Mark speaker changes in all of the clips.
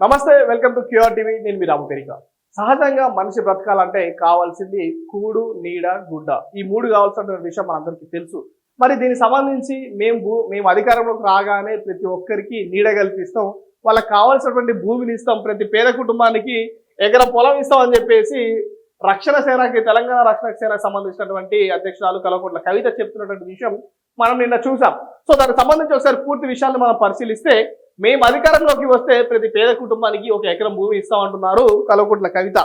Speaker 1: నమస్తే, welcome to QR TV. నేను మీ రాము పెరిక. సహజంగా మనిషి బ్రతకాలంటే కావాల్సింది కూడు, నీడ, గుడ్డ. ఈ మూడు కావాల్సిన విషయం మనందరికీ తెలుసు. మరి దీనికి సంబంధించి మేము అధికారంలోకి రాగానే ప్రతి ఒక్కరికి నీడ కల్పిస్తాం, వాళ్ళకి కావాల్సినటువంటి భూమిని ఇస్తాం, ప్రతి పేద కుటుంబానికి ఎకరం పొలం ఇస్తాం అని చెప్పేసి రక్షణ సేనకి, తెలంగాణ రక్షణ సేనకు సంబంధించినటువంటి అధ్యక్షురాలు కల్వకుంట్ల కవిత చెప్తున్నటువంటి విషయం మనం నిన్న చూసాం. సో దానికి సంబంధించి ఒకసారి పూర్తి విషయాన్ని మనం పరిశీలిస్తే, మేము అధికారంలోకి వస్తే ప్రతి పేద కుటుంబానికి ఒక ఎకరం భూమి ఇస్తామంటున్నారు కల్వకుంట్ల కవిత.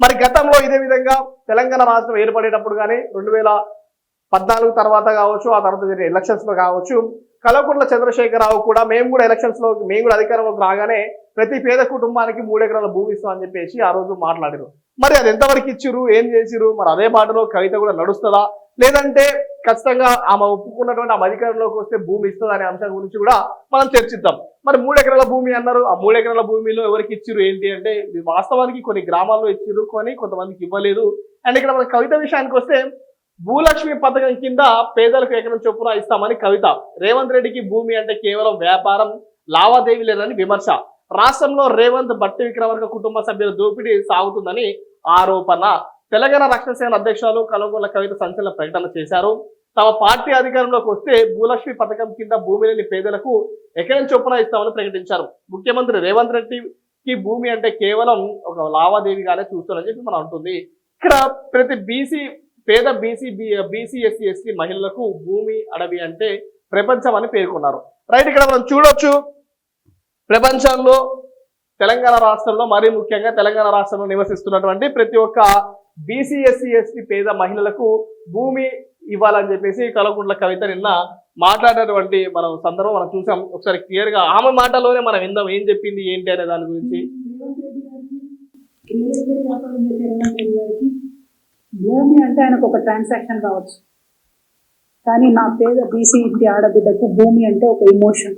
Speaker 1: మరి గతంలో ఇదే విధంగా తెలంగాణ రాష్ట్రం ఏర్పడేటప్పుడు కానీ 2014 తర్వాత కావచ్చు, ఆ తర్వాత జరిగే ఎలక్షన్స్ లో కావచ్చు, కల్వకుంట్ల చంద్రశేఖరరావు కూడా మేము కూడా అధికారంలోకి రాగానే ప్రతి పేద కుటుంబానికి 3 ఎకరాల భూమి ఇస్తాం అని చెప్పేసి ఆ రోజు మాట్లాడారు. మరి అది ఎంతవరకు ఇచ్చిరు, ఏం చేసిరు, మరి అదే బాటలో కవిత కూడా నడుస్తుందా, లేదంటే ఖచ్చితంగా ఆమె ఒప్పుకున్నటువంటి ఆమె అధికారంలోకి వస్తే భూమి ఇస్తుంది అనే అంశం గురించి కూడా మనం చర్చిద్దాం. మరి 3 ఎకరాల భూమి అన్నారు. ఆ 3 ఎకరాల భూమిలో ఎవరికి ఇచ్చిరు ఏంటి అంటే, వాస్తవానికి కొన్ని గ్రామాల్లో ఇచ్చిరు, కొంతమందికి ఇవ్వలేదు. అండ్ ఇక్కడ మన కవిత విషయానికి వస్తే, భూలక్ష్మి పథకం కింద పేదలకు ఎకరం చొప్పున ఇస్తామని కవిత. రేవంత్ రెడ్డికి భూమి అంటే కేవలం వ్యాపారం, లావాదేవీ లేదని విమర్శ. రాష్ట్రంలో రేవంత్ భట్టి విక్రమార్క కుటుంబ సభ్యుల దోపిడీ సాగుతుందని ఆరోపణ. తెలంగాణ రక్షణ సేన అధ్యక్షురాలు కల్వకుంట్ల కవిత సంచలన ప్రకటన చేశారు. తమ పార్టీ అధికారంలోకి వస్తే భూలక్ష్మి పథకం కింద భూమి లేని పేదలకు ఎకరం చొప్పున ఇస్తామని ప్రకటించారు. ముఖ్యమంత్రి రేవంత్ రెడ్డికి భూమి అంటే కేవలం ఒక లావాదేవీగానే చూస్తారని చెప్పి మనం అంటుంది. ఇక్కడ ప్రతి పేద బీసీ ఎస్సీ మహిళలకు భూమి, అడవి అంటే ప్రపంచం అని పేర్కొన్నారు. రైట్, ఇక్కడ మనం చూడొచ్చు, ప్రపంచంలో తెలంగాణ రాష్ట్రంలో, మరీ ముఖ్యంగా తెలంగాణ రాష్ట్రంలో నివసిస్తున్నటువంటి ప్రతి ఒక్క బీసీ ఎస్సీ పేద మహిళలకు భూమి ఇవ్వాలని చెప్పేసి కల్వకుంట్ల కవిత నిన్న మాట్లాడేటువంటి సందర్భం మనం చూసాం. ఒకసారి క్లియర్ గా ఆమె మాటలోనే మనం విందాం ఏం చెప్పింది ఏంటి అనే దాని గురించి.
Speaker 2: భూమి అంటే ఆయనకు ఒక ట్రాన్సాక్షన్ కావచ్చు, కానీ నా పేద బీసీ ఇంటి ఆడబిడ్డకు భూమి అంటే ఒక ఇమోషన్.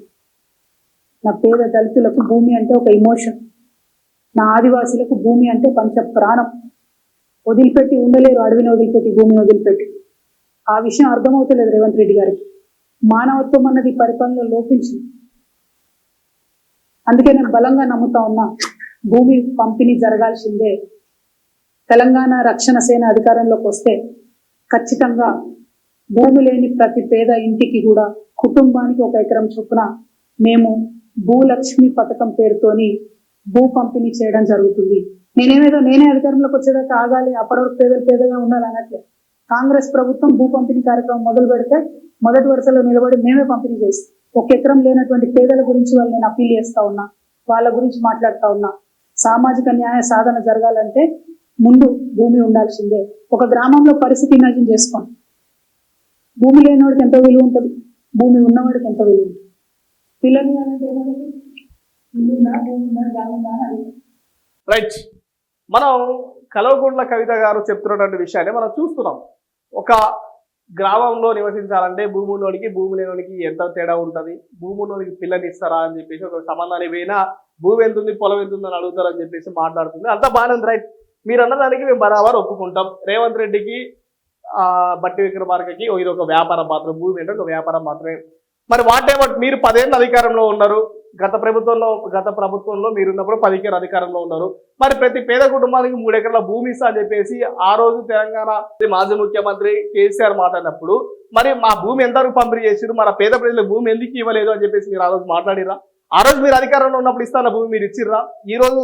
Speaker 2: నా పేద దళితులకు భూమి అంటే ఒక ఇమోషన్. నా ఆదివాసీలకు భూమి అంటే పంచ ప్రాణం. వదిలిపెట్టి ఉండలేరు, అడవిని వదిలిపెట్టి, భూమిని వదిలిపెట్టి. ఆ విషయం అర్థమవుతలేదు రేవంత్ రెడ్డి గారికి. మానవత్వం అన్నది పరిపాలనలో లోపించింది. అందుకే నేను బలంగా నమ్ముతా ఉన్నా, భూమి పంపిణీ జరగాల్సిందే. తెలంగాణ రక్షణ సేన అధికారంలోకి వస్తే ఖచ్చితంగా భూమి లేని ప్రతి పేద ఇంటికి కూడా కుటుంబానికి ఒక ఎకరం చొప్పున మేము భూలక్ష్మి పథకం పేరుతోని భూ పంపిణీ చేయడం జరుగుతుంది. నేనే అధికారంలోకి వచ్చేదాకా ఆగాలి, అప్పటి వరకు పేదగా ఉండాలి అన్నట్లే. కాంగ్రెస్ ప్రభుత్వం భూ పంపిణీ కార్యక్రమం మొదలు పెడితే మొదటి వరుసలో నిలబడి మేమే పంపిణీ చేస్తాం. ఒక ఎకరం లేనటువంటి పేదల గురించి వాళ్ళు నేను అప్పీల్ చేస్తా ఉన్నా, వాళ్ళ గురించి మాట్లాడుతా ఉన్నా. సామాజిక న్యాయ సాధన జరగాలంటే ముందు భూమి ఉండాల్సిందే. ఒక గ్రామంలో పరిస్థితి ఇమాజిన్ చేసుకోండి. భూమి లేనివాడికి ఎంతో విలువ ఉంటుంది, భూమి ఉన్నవాడికి ఎంతో విలువ ఉంటుంది. పిల్లలు
Speaker 1: రైట్, మనం కల్వకుంట్ల కవిత గారు చెప్తున్నటువంటి విషయాన్ని మనం చూస్తున్నాం. ఒక గ్రామంలో నివసించాలంటే భూమి ఉన్నోడికి భూమి లేనోడికి ఎంత తేడా ఉంటుంది, భూమి ఉన్నోడికి పిల్లని ఇస్తారా అని చెప్పేసి ఒక సంబంధాన్ని పోయినా భూమి ఎంత ఉంది, పొలం ఎంత ఉందని అడుగుతారని చెప్పేసి మాట్లాడుతుంది. అంతా బాగానే ఉంది. రైట్, మీరు అన్నదానికి మేము బరాబర్ ఒప్పుకుంటాం. రేవంత్ రెడ్డికి భట్టి విక్రమార్కకి ఇది ఒక వ్యాపారం మాత్రం, భూమి అంటే ఒక వ్యాపారం మాత్రమే. మరి వాటెవర్, మీరు 10 ఏళ్ళ అధికారంలో ఉన్నారు. గత ప్రభుత్వంలో మీరున్నప్పుడు 10 ఏళ్ళ అధికారంలో ఉన్నారు. మరి ప్రతి పేద కుటుంబానికి 3 ఎకరాల భూమి ఇస్తా అని చెప్పేసి ఆ రోజు తెలంగాణ మాజీ ముఖ్యమంత్రి కేసీఆర్ మాట్లాడినప్పుడు, మరి మా భూమి ఎంతవరకు పంపిణీ చేసిరు, మన పేద ప్రజలకు భూమి ఎందుకు ఇవ్వలేదు అని చెప్పేసి మీరు ఆ రోజు మాట్లాడిరా? ఆ రోజు మీరు అధికారంలో ఉన్నప్పుడు ఇస్తాన భూమి మీరు ఇచ్చిర్రా? ఈ రోజు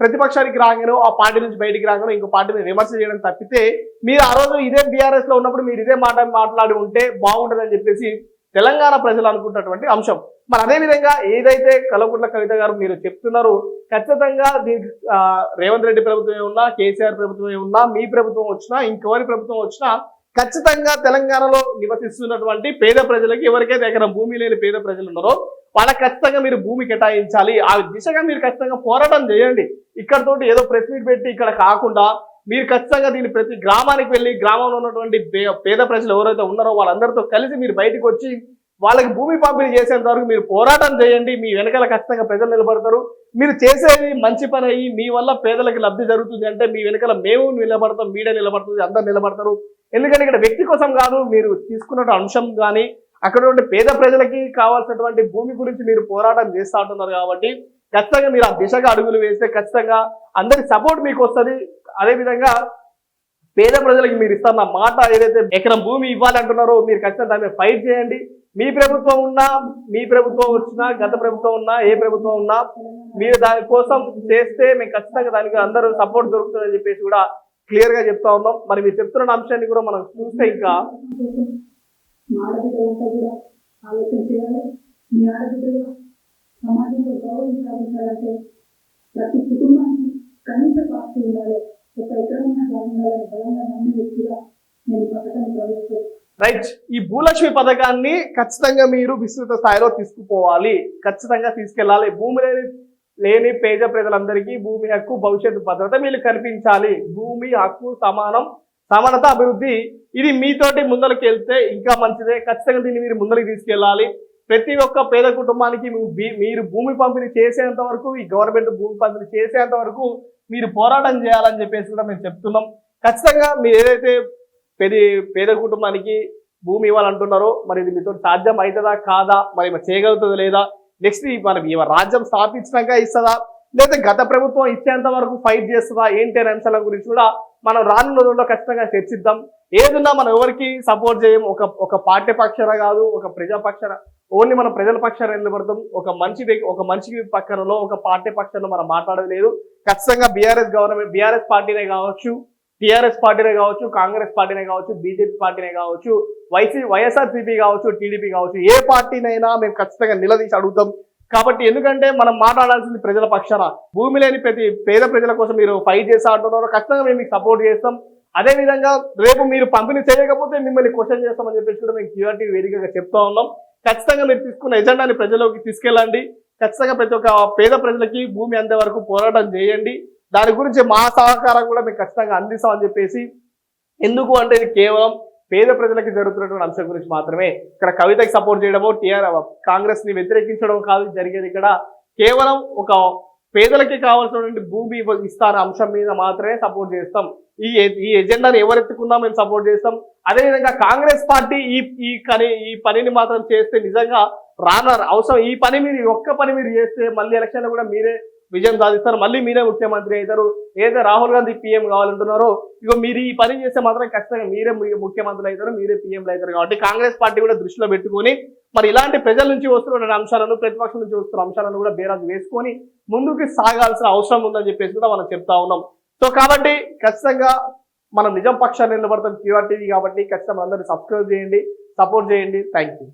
Speaker 1: ప్రతిపక్షానికి రాగానో, ఆ పార్టీ నుంచి బయటికి రాగానో, ఇంకో పార్టీ మీద విమర్శ చేయడం తప్పితే, మీరు ఆ రోజు ఇదే బీఆర్ఎస్ లో ఉన్నప్పుడు మీరు ఇదే మాట్లాడి ఉంటే బాగుంటుందని చెప్పేసి తెలంగాణ ప్రజలు అనుకుంటున్నటువంటి అంశం. మరి అదేవిధంగా ఏదైతే కల్వకుంట్ల కవిత గారు మీరు చెప్తున్నారు, ఖచ్చితంగా దీనికి రేవంత్ రెడ్డి ప్రభుత్వమే ఉన్నా, కేసీఆర్ ప్రభుత్వమే ఉన్నా, మీ ప్రభుత్వం వచ్చినా, ఇంకెవరి ప్రభుత్వం వచ్చినా, ఖచ్చితంగా తెలంగాణలో నివసిస్తున్నటువంటి పేద ప్రజలకి, ఎవరికైతే ఎకరం భూమి లేని పేద ప్రజలు ఉన్నారో వాళ్ళకి ఖచ్చితంగా మీరు భూమి కేటాయించాలి. ఆ దిశగా మీరు ఖచ్చితంగా పోరాటం చేయండి. ఇక్కడతోటి ఏదో ప్రెస్ మీట్ పెట్టి ఇక్కడ కాకుండా మీరు ఖచ్చితంగా దీన్ని ప్రతి గ్రామానికి వెళ్ళి, గ్రామంలో ఉన్నటువంటి పేద ప్రజలు ఎవరైతే ఉన్నారో వాళ్ళందరితో కలిసి మీరు బయటకు వచ్చి వాళ్ళకి భూమి పంపిణీ చేసేంత వరకు మీరు పోరాటం చేయండి. మీ వెనకాల ఖచ్చితంగా ప్రజలు నిలబడతారు. మీరు చేసేది మంచి పని అయ్యి మీ వల్ల పేదలకు లబ్ధి జరుగుతుంది అంటే మీ వెనకాల మేము నిలబడతాం, మీడియా నిలబడుతుంది, అందరు నిలబడతారు. ఎందుకంటే ఇక్కడ వ్యక్తి కోసం కాదు, మీరు తీసుకున్న అంశం కానీ అక్కడ ఉండే పేద ప్రజలకి కావాల్సినటువంటి భూమి గురించి మీరు పోరాటం చేస్తూ ఉంటున్నారు. కాబట్టి ఖచ్చితంగా మీరు ఆ దిశగా అడుగులు వేస్తే ఖచ్చితంగా అందరి సపోర్ట్ మీకు వస్తుంది. అదేవిధంగా పేద ప్రజలకు మీరు ఇస్తున్న మాట ఏదైతే ఎకరం భూమి ఇవ్వాలి అంటున్నారో మీరు ఖచ్చితంగా దాని మీద ఫైట్ చేయండి. మీ ప్రభుత్వం ఉన్నా, మీ ప్రభుత్వం వచ్చినా, గత ప్రభుత్వం ఉన్నా, ఏ ప్రభుత్వం ఉన్నా మీరు దానికోసం చేస్తే మేము ఖచ్చితంగా దానికి అందరూ సపోర్ట్ దొరుకుతుందని చెప్పేసి కూడా క్లియర్ గా చెప్తా ఉన్నాం. మరి మీరు చెప్తున్న అంశాన్ని కూడా మనం చూస్తే ఇంకా
Speaker 2: ఆడబిడ్డలంతా కూడా ఆలోచన చేయాలి. మీ ఆడబిడ్డలు సమాజంలో గౌరవం సాధించాలంటే ప్రతి కుటుంబానికి కనీస ఆస్తి ఉండాలి, ఒక ఎకరమైన ఉండాలని బలంగా నమ్మే వ్యక్తిగా నేను పథకాన్ని ప్రవేశపెట్టాను.
Speaker 1: రైట్, ఈ భూలక్ష్మి పథకాన్ని ఖచ్చితంగా మీరు విస్తృత స్థాయిలో తీసుకుపోవాలి, ఖచ్చితంగా తీసుకెళ్లాలి. భూమి లేని పేద ప్రజలందరికీ భూమి హక్కు, భవిష్యత్తు భద్రత మీరు కల్పించాలి. భూమి హక్కు, సమానత, అభివృద్ధి ఇది మీతోటి ముందరికి వెళ్తే ఇంకా మంచిదే. ఖచ్చితంగా దీన్ని మీరు ముందరికి తీసుకెళ్ళాలి. ప్రతి ఒక్క పేద కుటుంబానికి మీరు భూమి పంపిణీ చేసేంత వరకు, ఈ గవర్నమెంట్ భూమి పంపిణీ చేసేంత వరకు మీరు పోరాటం చేయాలని చెప్పేసి కూడా మేము చెప్తున్నాం. ఖచ్చితంగా మీరు ఏదైతే పేద కుటుంబానికి భూమి ఇవ్వాలంటున్నారో మరి ఇది మీతో సాధ్యం అవుతుందా కాదా, మరి చేయగలుగుతుందా లేదా, నెక్స్ట్ మనం రాజ్యం స్థాపించినాక ఇస్తుందా, లేదా గత ప్రభుత్వం ఇచ్చేంత వరకు ఫైట్ చేస్తుందా, ఏంటి అనే అంశాల గురించి కూడా మనం రానున్న రోజుల్లో ఖచ్చితంగా చర్చిద్దాం. ఏదున్నా మనం ఎవరికి సపోర్ట్ చేయం, ఒక పార్టీ పక్షాన కాదు, ఒక ప్రజా పక్షాన, ఓన్లీ మనం ప్రజల పక్షాన నిలబడతాం. ఒక మనిషి పక్కనలో ఒక పార్టీ పక్షాన మనం మాట్లాడలేదు. ఖచ్చితంగా బీఆర్ఎస్ పార్టీనే కావచ్చు, టీఆర్ఎస్ పార్టీనే కావచ్చు, కాంగ్రెస్ పార్టీనే కావచ్చు, బీజేపీ పార్టీనే కావచ్చు, వైఎస్ఆర్సీపీ కావచ్చు, టీడీపీ కావచ్చు, ఏ పార్టీనైనా మేము ఖచ్చితంగా నిలదీసి అడుగుతాం. కాబట్టి ఎందుకంటే మనం మాట్లాడాల్సింది ప్రజల పక్షాన. భూమి లేని ప్రతి పేద ప్రజల కోసం మీరు ఫైట్ చేస్తా అంటున్నారు, ఖచ్చితంగా మేము మీకు సపోర్ట్ చేస్తాం. అదేవిధంగా రేపు మీరు పంపిణీ చేయకపోతే మిమ్మల్ని క్వశ్చన్ చేస్తామని చెప్పేసి కూడా మేము క్యూఆర్టీ వేదికగా చెప్తా ఉన్నాం. ఖచ్చితంగా మీరు తీసుకున్న ఎజెండాని ప్రజల్లోకి తీసుకెళ్ళండి. ఖచ్చితంగా ప్రతి ఒక్క పేద ప్రజలకి భూమి అందే వరకు పోరాటం చేయండి. దాని గురించి మా సహకారం కూడా మీకు ఖచ్చితంగా అందిస్తామని చెప్పేసి, ఎందుకు అంటే ఇది కేవలం పేద ప్రజలకి జరుగుతున్నటువంటి అంశం గురించి మాత్రమే. ఇక్కడ కవితకి సపోర్ట్ చేయడమో కాంగ్రెస్ ని వ్యతిరేకించడం కాదు జరిగేది. ఇక్కడ కేవలం ఒక పేదలకి కావాల్సినటువంటి భూమి ఇస్తాన అంశం మీద మాత్రమే సపోర్ట్ చేస్తాం. ఈ ఎజెండాని ఎవరెత్తుకున్నా మేము సపోర్ట్ చేస్తాం. అదేవిధంగా కాంగ్రెస్ పార్టీ ఈ పనిని మాత్రం చేస్తే నిజంగా అవసరం ఈ పని మీరు ఒక్క పని మీరు చేస్తే మళ్ళీ ఎలక్షన్లో కూడా మీరే విజయం సాధిస్తారు, మళ్ళీ మీరే ముఖ్యమంత్రి అవుతారు. ఏదైతే రాహుల్ గాంధీ పీఎం కావాలంటున్నారో ఇగో మీరు ఈ పని చేస్తే మాత్రం ఖచ్చితంగా మీరే ముఖ్యమంత్రులు అవుతారు, మీరే పీఎంలు అవుతారు. కాబట్టి కాంగ్రెస్ పార్టీ కూడా దృష్టిలో పెట్టుకొని మరి ఇలాంటి ప్రజల నుంచి వస్తున్న అంశాలను, ప్రతిపక్షం నుంచి వస్తున్న అంశాలను కూడా బేరాజు వేసుకొని ముందుకు సాగాల్సిన అవసరం ఉందని చెప్పేసి కూడా మనం చెప్తా ఉన్నాం. సో కాబట్టి ఖచ్చితంగా మనం నిజం పక్షాన్ని నిలబడతాం క్యూఆర్ టీవీ. కాబట్టి ఖచ్చితంగా అందరినీ సబ్స్క్రైబ్ చేయండి, సపోర్ట్ చేయండి. Thank you.